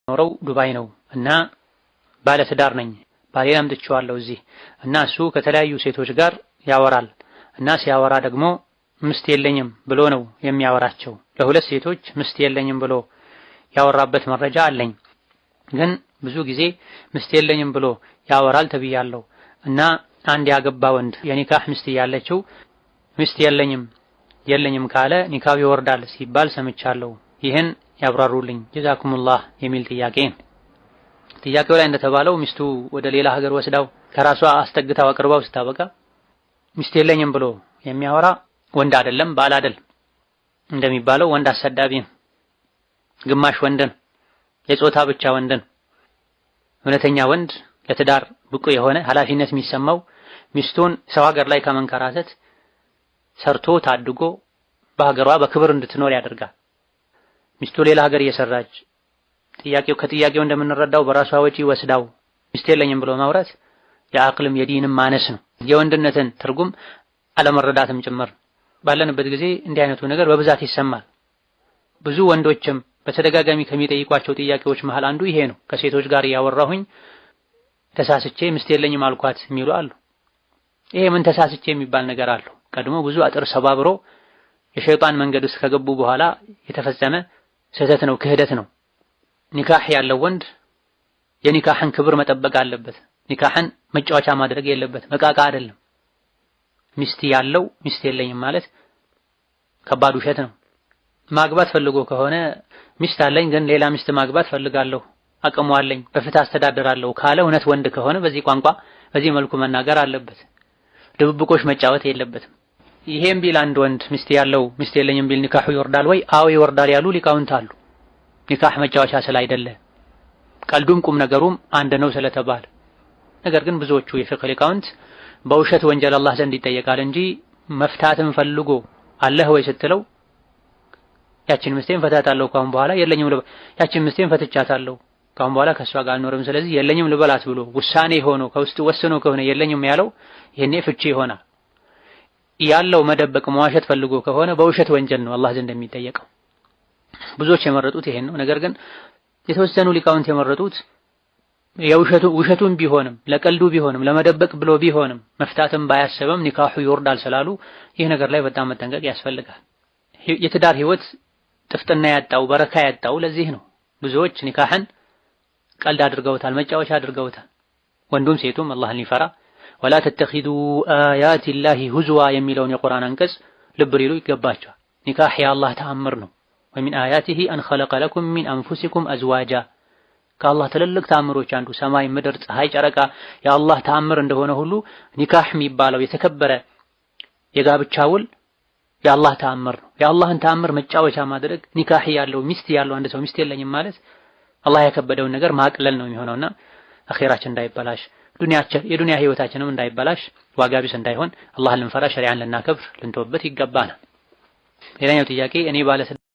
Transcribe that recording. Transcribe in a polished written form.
ኖረው ዱባይ ነው እና ባለትዳር ነኝ ባሌን አምጥቼዋለሁ እዚህ እና እሱ ከተለያዩ ሴቶች ጋር ያወራል እና ሲያወራ ደግሞ ምስት የለኝም ብሎ ነው የሚያወራቸው። ለሁለት ሴቶች ምስት የለኝም ብሎ ያወራበት መረጃ አለኝ። ግን ብዙ ጊዜ ምስት የለኝም ብሎ ያወራል ተብያለሁ እና አንድ ያገባ ወንድ የኒካህ ምስት ያለችው ምስት የለኝም ካለ ኒካው ይወርዳል ሲባል ሰምቻለሁ። ይህን ያብራሩልኝ ጀዛኩሙላህ የሚል ጥያቄው ላይ እንደተባለው ሚስቱ ወደ ሌላ ሀገር ወስዳው ከራሷ አስጠግታው አቅርባው ስታበቃ ሚስት የለኝም ብሎ የሚያወራ ወንድ አይደለም ባል አይደለም። እንደሚባለው ወንድ አሰዳቢ ግማሽ ወንድን የጾታ ብቻ ወንድን እውነተኛ ወንድ ለትዳር ብቁ የሆነ ኃላፊነት የሚሰማው ሚስቱን ሰው ሀገር ላይ ከመንከራተት ሰርቶ ታድጎ በሀገሯ በክብር እንድትኖር ያደርጋል። ሚስቱ ሌላ ሀገር እየሰራች ከጥያቄው እንደምንረዳው በራሷ ወጪ ወስዳው ሚስት የለኝም ብሎ ማውራት የአቅልም የዲንም ማነስ ነው። የወንድነትን ትርጉም አለመረዳትም ጭምር። ባለንበት ጊዜ እንዲህ አይነቱ ነገር በብዛት ይሰማል። ብዙ ወንዶችም በተደጋጋሚ ከሚጠይቋቸው ጥያቄዎች መሃል አንዱ ይሄ ነው። ከሴቶች ጋር ያወራሁኝ ተሳስቼ ሚስት የለኝም አልኳት የሚሉ አሉ። ይሄ ምን ተሳስቼ የሚባል ነገር አለው? ቀድሞ ብዙ አጥር ሰባብሮ የሸይጣን መንገድ ውስጥ ከገቡ በኋላ የተፈጸመ ስህተት ነው፣ ክህደት ነው። ኒካህ ያለው ወንድ የኒካህን ክብር መጠበቅ አለበት። ኒካህን መጫወቻ ማድረግ የለበት፣ መቃቃ አይደለም። ሚስት ያለው ሚስት የለኝም ማለት ከባድ ውሸት ነው። ማግባት ፈልጎ ከሆነ ሚስት አለኝ ግን ሌላ ሚስት ማግባት ፈልጋለሁ አቅሙ አለኝ በፍትህ አስተዳደራለሁ ካለ እውነት ወንድ ከሆነ በዚህ ቋንቋ በዚህ መልኩ መናገር አለበት። ድብብቆሽ መጫወት የለበትም። ይሄም ቢል አንድ ወንድ ሚስት ያለው ሚስት የለኝም ቢል ኒካሁ ይወርዳል ወይ? አዎ ይወርዳል ያሉ ሊቃውንት አሉ። ኒካህ መጫወቻ ስላይደለ ቀልዱም ቁም ነገሩም አንድ ነው ስለተባለ። ነገር ግን ብዙዎቹ የፍቅህ ሊቃውንት በውሸት ወንጀል አላህ ዘንድ ይጠየቃል እንጂ መፍታትን ፈልጎ አለህ ወይ ስትለው ያችን ምስቴን ፈታታለሁ ካሁን በኋላ የለኝም ያችን ምስቴን ፈትቻታለሁ ካሁን በኋላ ከሷ ጋር አልኖርም ስለዚህ የለኝም ልበላት ብሎ ውሳኔ ሆኖ ከውስጥ ወስኖ ከሆነ የለኝም ያለው ይሄኔ ፍቺ ይሆናል። ያለው መደበቅ መዋሸት ፈልጎ ከሆነ በውሸት ወንጀል ነው አላህ ዘንድ የሚጠየቀው። ብዙዎች የመረጡት ይሄን ነው። ነገር ግን የተወሰኑ ሊቃውንት የመረጡት ውሸቱን ቢሆንም ለቀልዱ ቢሆንም ለመደበቅ ብሎ ቢሆንም መፍታትም ባያሰበም ኒካሁ ይወርዳል ስላሉ ይህ ነገር ላይ በጣም መጠንቀቅ ያስፈልጋል። የትዳር ህይወት ጥፍጥና ያጣው በረካ ያጣው ለዚህ ነው። ብዙዎች ኒካህን ቀልድ አድርገውታል፣ መጫወቻ አድርገውታል። ወንዱም ሴቱም አላህን ሊፈራ ወላ ተተኺዱ አያቲላሂ ሁዝዋ የሚለውን የቁርአን አንቀጽ ልብ ሊሉ ይገባቸዋል። ኒካህ የአላህ ተአምር ነው። ወሚን አያቲሂ አን ኸለቀ ለኩም ሚን አንፉሲኩም አዝዋጃ ከአላህ ትልልቅ ተአምሮች አንዱ ሰማይ፣ ምድር፣ ፀሐይ፣ ጨረቃ የአላህ ተአምር እንደሆነ ሁሉ ኒካህ የሚባለው የተከበረ የጋብቻ ውል የአላህ ተአምር ነው። የአላህን ተአምር መጫወቻ ማድረግ ኒካህ ያለው ሚስት ያለው አንድ ሰው ሚስት የለኝም ማለት አላህ ያከበደውን ነገር ማቅለል ነው የሚሆነውና አኺራችን እንዳይበላሽ የዱንያ ህይወታችንም እንዳይበላሽ ዋጋ ቢስ እንዳይሆን አላህን ልንፈራ ሸሪዓን ልናከብር ልንተወበት ይገባናል። ሌላኛው ጥያቄ እኔ